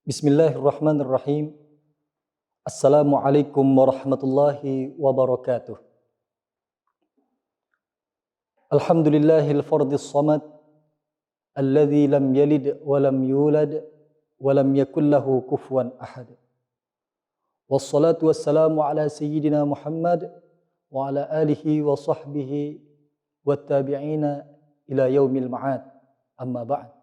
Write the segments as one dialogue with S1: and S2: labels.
S1: Bismillahirrahmanirrahim. Assalamualaikum warahmatullahi wabarakatuh. Alhamdulillahil fardis samad alladzi lam yalid wa lam yulad wa lam yakul lahu kufuwan ahad. Wassalatu wassalamu ala sayyidina Muhammad wa ala alihi wa sahbihi wattabi'ina ila yaumil ma'ad. Amma ba'd.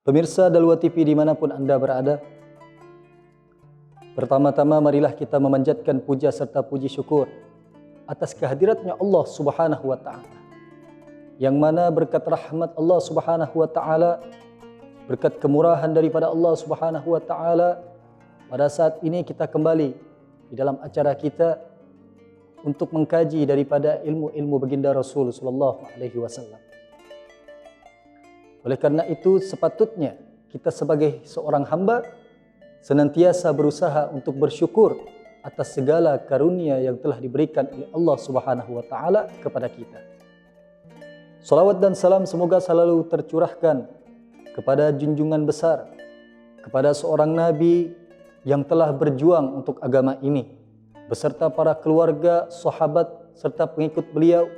S1: Pemirsa Dalwa TV dimanapun Anda berada, pertama-tama marilah kita memanjatkan puja serta puji syukur atas kehadiratnya Allah Subhanahu wa Ta'ala, yang mana berkat rahmat Allah Subhanahu wa Ta'ala, berkat kemurahan daripada Allah Subhanahu wa Ta'ala, pada saat ini kita kembali di dalam acara kita untuk mengkaji daripada ilmu-ilmu baginda Rasul sallallahu alaihi wasallam. Oleh karena itu sepatutnya kita sebagai seorang hamba senantiasa berusaha untuk bersyukur atas segala karunia yang telah diberikan oleh Allah Subhanahu wa Ta'ala kepada kita. Salawat dan salam semoga selalu tercurahkan kepada junjungan besar, kepada seorang nabi yang telah berjuang untuk agama ini, beserta para keluarga, sahabat serta pengikut beliau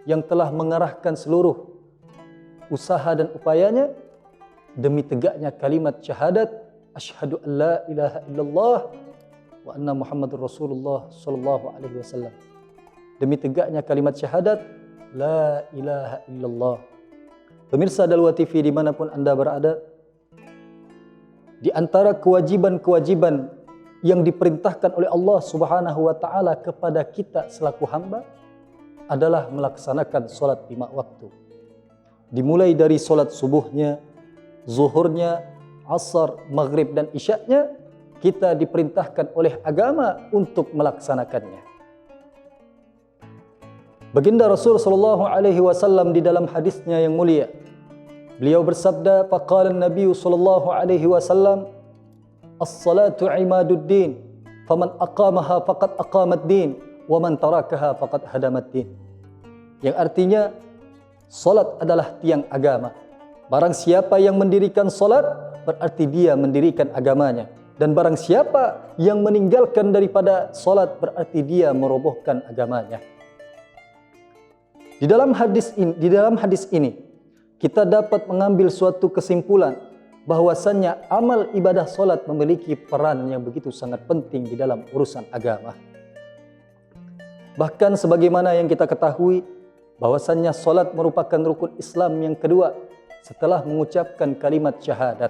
S1: yang telah mengarahkan seluruh usaha dan upayanya demi tegaknya kalimat syahadat asyhadu an la ilaha illallah wa anna muhammadur rasulullah sallallahu alaihi wasallam. Demi tegaknya kalimat syahadat la ilaha illallah. Pemirsa Dalwa TV dimanapun Anda berada, di antara kewajiban-kewajiban yang diperintahkan oleh Allah Subhanahu wa Ta'ala kepada kita selaku hamba adalah melaksanakan solat 5 waktu. Dimulai dari solat subuhnya, zuhurnya, asar, maghrib dan isyaknya, kita diperintahkan oleh agama untuk melaksanakannya. Baginda Rasul sallallahu alaihi wasallam di dalam hadisnya yang mulia, beliau bersabda, faqala an-nabiy sallallahu alaihi wasallam, as-salatu imaduddin, faman aqamaha faqad aqamad-din, wa man tarakaha faqad hadamad-din. Yang artinya, solat adalah tiang agama. Barang siapa yang mendirikan solat, berarti dia mendirikan agamanya. Dan barang siapa yang meninggalkan daripada solat, berarti dia merobohkan agamanya. Di dalam hadis ini, kita dapat mengambil suatu kesimpulan bahwasannya amal ibadah solat memiliki peran yang begitu sangat penting di dalam urusan agama. Bahkan sebagaimana yang kita ketahui, bahwasannya solat merupakan rukun Islam yang kedua setelah mengucapkan kalimat syahadat.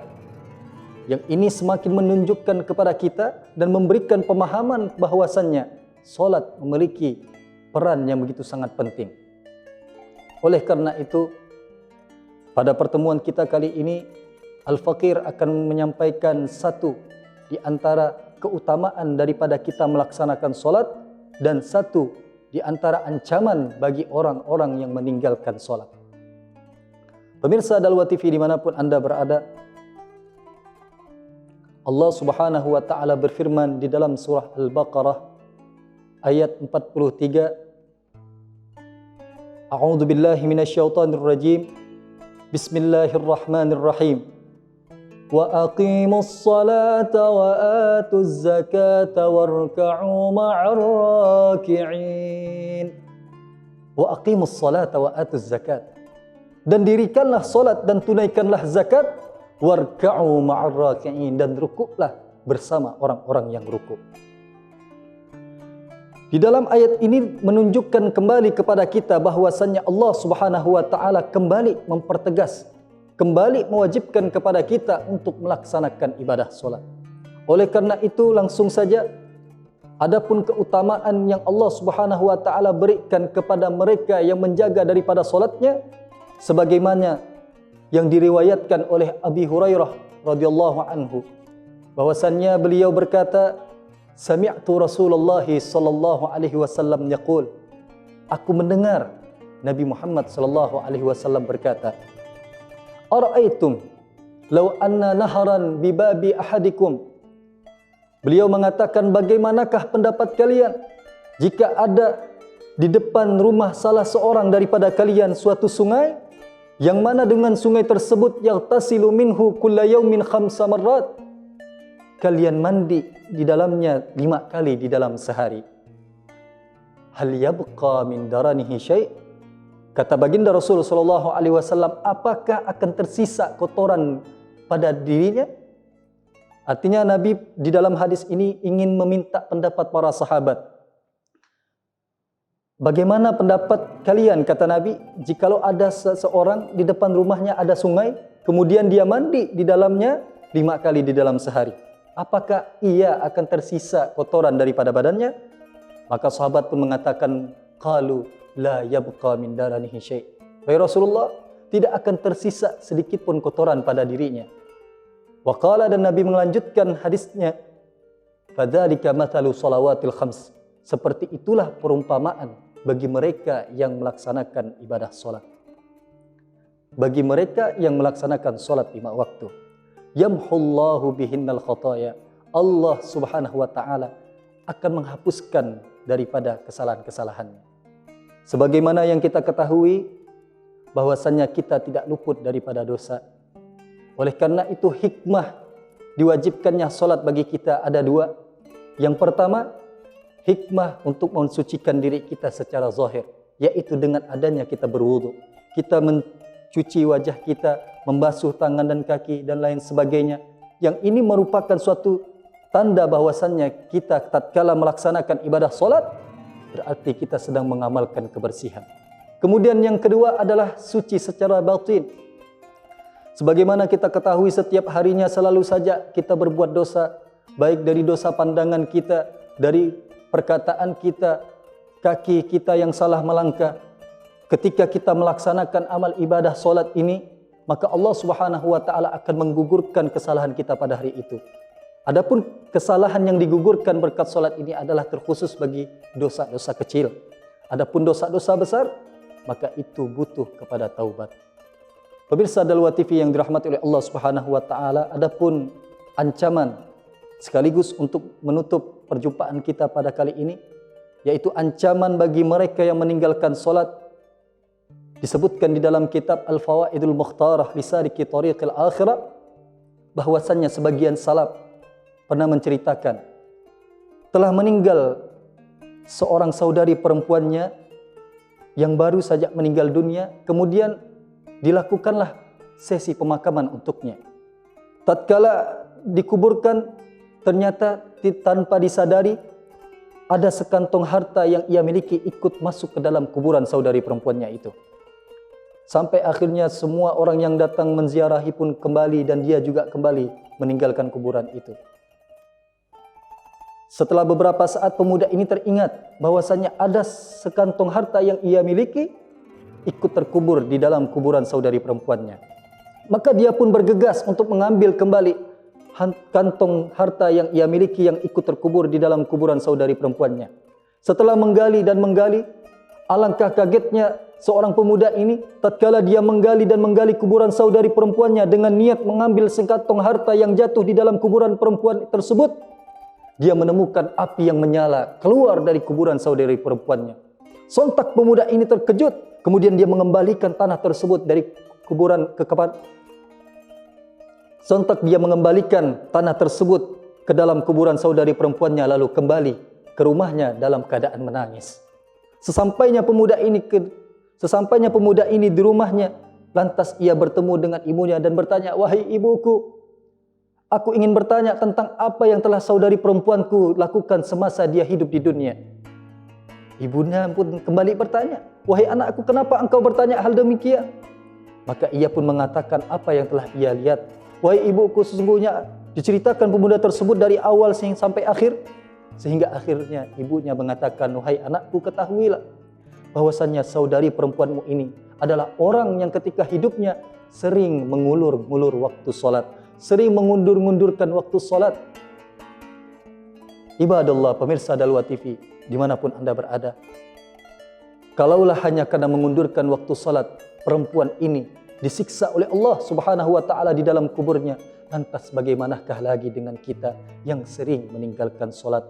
S1: Yang ini semakin menunjukkan kepada kita dan memberikan pemahaman bahwasannya solat memiliki peran yang begitu sangat penting. Oleh karena itu, pada pertemuan kita kali ini, Al-Faqir akan menyampaikan satu di antara keutamaan daripada kita melaksanakan solat dan satu di antara ancaman bagi orang-orang yang meninggalkan solat. Pemirsa Dalwa TV dimanapun Anda berada, Allah Subhanahu wa Ta'ala berfirman di dalam surah Al-Baqarah ayat 43, A'udzu billahi minasyaitonir rajim. Bismillahirrahmanirrahim. Wa aqimus salata wa atuz zakata warka'u ma'ar raki'in. Wa aqimus salata wa atuz zakat. Dan dirikanlah salat dan tunaikanlah zakat, warka'u ma'ar raki'in, dan rukuklah bersama orang-orang yang rukuk. Di dalam ayat ini menunjukkan kembali kepada kita bahwasannya Allah Subhanahu wa Ta'ala kembali mempertegas, kembali mewajibkan kepada kita untuk melaksanakan ibadah solat. Oleh karena itu langsung saja, adapun keutamaan yang Allah Subhanahu wa Ta'ala berikan kepada mereka yang menjaga daripada solatnya, sebagaimana yang diriwayatkan oleh Abi Hurairah radhiyallahu anhu, bahwasannya beliau berkata, sami'tu Rasulullah sallallahu alaihi wasallam yaqul, aku mendengar Nabi Muhammad sallallahu alaihi wasallam berkata, ara'aitum law anna naharan bi babi ahadikum. Beliau mengatakan, bagaimanakah pendapat kalian jika ada di depan rumah salah seorang daripada kalian suatu sungai Yang mana dengan sungai tersebut yaghtasilu minhu kulla yaumin 5 marrat. Kalian mandi di dalamnya 5 kali di dalam sehari. Hal yabqa min daranihi syai'? Kata baginda Rasul sallallahu alaihi wasallam, apakah akan tersisa kotoran pada dirinya? Artinya Nabi di dalam hadis ini ingin meminta pendapat para sahabat. Bagaimana pendapat kalian, kata Nabi, jikalau ada seseorang di depan rumahnya ada sungai, kemudian dia mandi di dalamnya 5 kali di dalam sehari. Apakah ia akan tersisa kotoran daripada badannya? Maka sahabat pun mengatakan, qalu la yabqa min daranihi syai'. Wahai Rasulullah, tidak akan tersisa sedikit pun kotoran pada dirinya. Wa qala, dan Nabi melanjutkan hadisnya, fadzalika mathalu shalawatil khams. Seperti itulah perumpamaan bagi mereka yang melaksanakan ibadah solat. Bagi mereka yang melaksanakan solat 5 waktu. Yamhullahu bihinnal khataya. Allah subhanahu wa ta'ala akan menghapuskan daripada kesalahan-kesalahannya. Sebagaimana yang kita ketahui, bahwasannya kita tidak luput daripada dosa. Oleh karena itu hikmah diwajibkannya solat bagi kita ada 2. Yang pertama, hikmah untuk mensucikan diri kita secara zahir, yaitu dengan adanya kita berwudu, kita mencuci wajah kita, membasuh tangan dan kaki dan lain sebagainya. Yang ini merupakan suatu tanda bahwasannya kita tatkala melaksanakan ibadah solat, berarti kita sedang mengamalkan kebersihan. Kemudian yang kedua adalah suci secara batin. Sebagaimana kita ketahui setiap harinya selalu saja kita berbuat dosa, baik dari dosa pandangan kita, dari perkataan kita, kaki kita yang salah melangkah. Ketika kita melaksanakan amal ibadah solat ini, maka Allah subhanahu wa ta'ala akan menggugurkan kesalahan kita pada hari itu. Adapun kesalahan yang digugurkan berkat solat ini adalah terkhusus bagi dosa-dosa kecil. Adapun dosa-dosa besar, maka itu butuh kepada taubat. Pemirsa Dalwa TV yang dirahmati oleh Allah subhanahu wa ta'ala, adapun ancaman sekaligus untuk menutup perjumpaan kita pada kali ini, yaitu ancaman bagi mereka yang meninggalkan solat. Disebutkan di dalam kitab Al-Fawaidul Mukhtarah li Saliki Tariqil Akhirah, bahwasannya sebagian salaf pernah menceritakan telah meninggal seorang saudari perempuannya yang baru saja meninggal dunia, kemudian dilakukanlah sesi pemakaman untuknya. Tatkala dikuburkan, ternyata tanpa disadari ada sekantong harta yang ia miliki ikut masuk ke dalam kuburan saudari perempuannya itu. Sampai akhirnya semua orang yang datang menziarahi pun kembali dan dia juga kembali meninggalkan kuburan itu. Setelah beberapa saat pemuda ini teringat bahwasanya ada sekantong harta yang ia miliki ikut terkubur di dalam kuburan saudari perempuannya. Maka dia pun bergegas untuk mengambil kembali kantong harta yang ia miliki yang ikut terkubur di dalam kuburan saudari perempuannya. Setelah menggali dan menggali, alangkah kagetnya seorang pemuda ini tatkala dia menggali dan menggali kuburan saudari perempuannya dengan niat mengambil sekantong harta yang jatuh di dalam kuburan perempuan tersebut. Dia menemukan api yang menyala keluar dari kuburan saudari perempuannya. Sontak pemuda ini terkejut, kemudian dia mengembalikan tanah tersebut dari kuburan Sontak dia mengembalikan tanah tersebut ke dalam kuburan saudari perempuannya, lalu kembali ke rumahnya dalam keadaan menangis. Sesampainya pemuda ini di rumahnya, lantas ia bertemu dengan ibunya dan bertanya, "Wahai ibuku, aku ingin bertanya tentang apa yang telah saudari perempuanku lakukan semasa dia hidup di dunia." Ibunya pun kembali bertanya, "Wahai anakku, kenapa engkau bertanya hal demikian?" Maka ia pun mengatakan apa yang telah ia lihat. "Wahai ibuku, sesungguhnya," diceritakan pemuda tersebut dari awal sampai akhir, sehingga akhirnya ibunya mengatakan, "Wahai anakku, ketahuilah bahwasannya saudari perempuanmu ini adalah orang yang ketika hidupnya sering mengulur-ngulur waktu solat, sering mengundur-ngundurkan waktu solat." Ibadallah, pemirsa Dalwa TV dimanapun Anda berada, kalaulah hanya karena mengundurkan waktu solat, perempuan ini disiksa oleh Allah subhanahu wa ta'ala di dalam kuburnya, lantas bagaimanakah lagi dengan kita yang sering meninggalkan solat,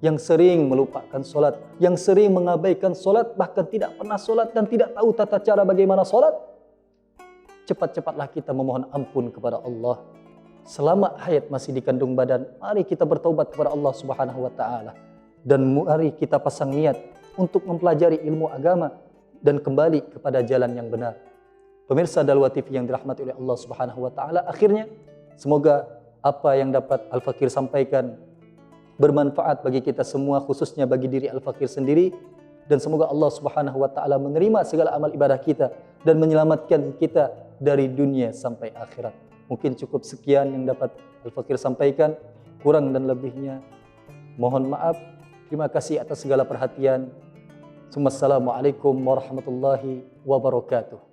S1: yang sering melupakan solat, yang sering mengabaikan solat, bahkan tidak pernah solat dan tidak tahu tata cara bagaimana solat? cepat-cepatlah kita memohon ampun kepada Allah. Selama hayat masih dikandung badan, mari kita bertaubat kepada Allah Subhanahu wa taala dan mari kita pasang niat untuk mempelajari ilmu agama dan kembali kepada jalan yang benar. Pemirsa Dalwa TV yang dirahmati oleh Allah Subhanahu wa taala, akhirnya semoga apa yang dapat Al-Fakir sampaikan bermanfaat bagi kita semua, khususnya bagi diri Al-Fakir sendiri, dan semoga Allah Subhanahu wa taala menerima segala amal ibadah kita dan menyelamatkan kita dari dunia sampai akhirat. Mungkin cukup sekian yang dapat Al-Fakir sampaikan, kurang dan lebihnya mohon maaf. Terima kasih atas segala perhatian. Assalamualaikum warahmatullahi wabarakatuh.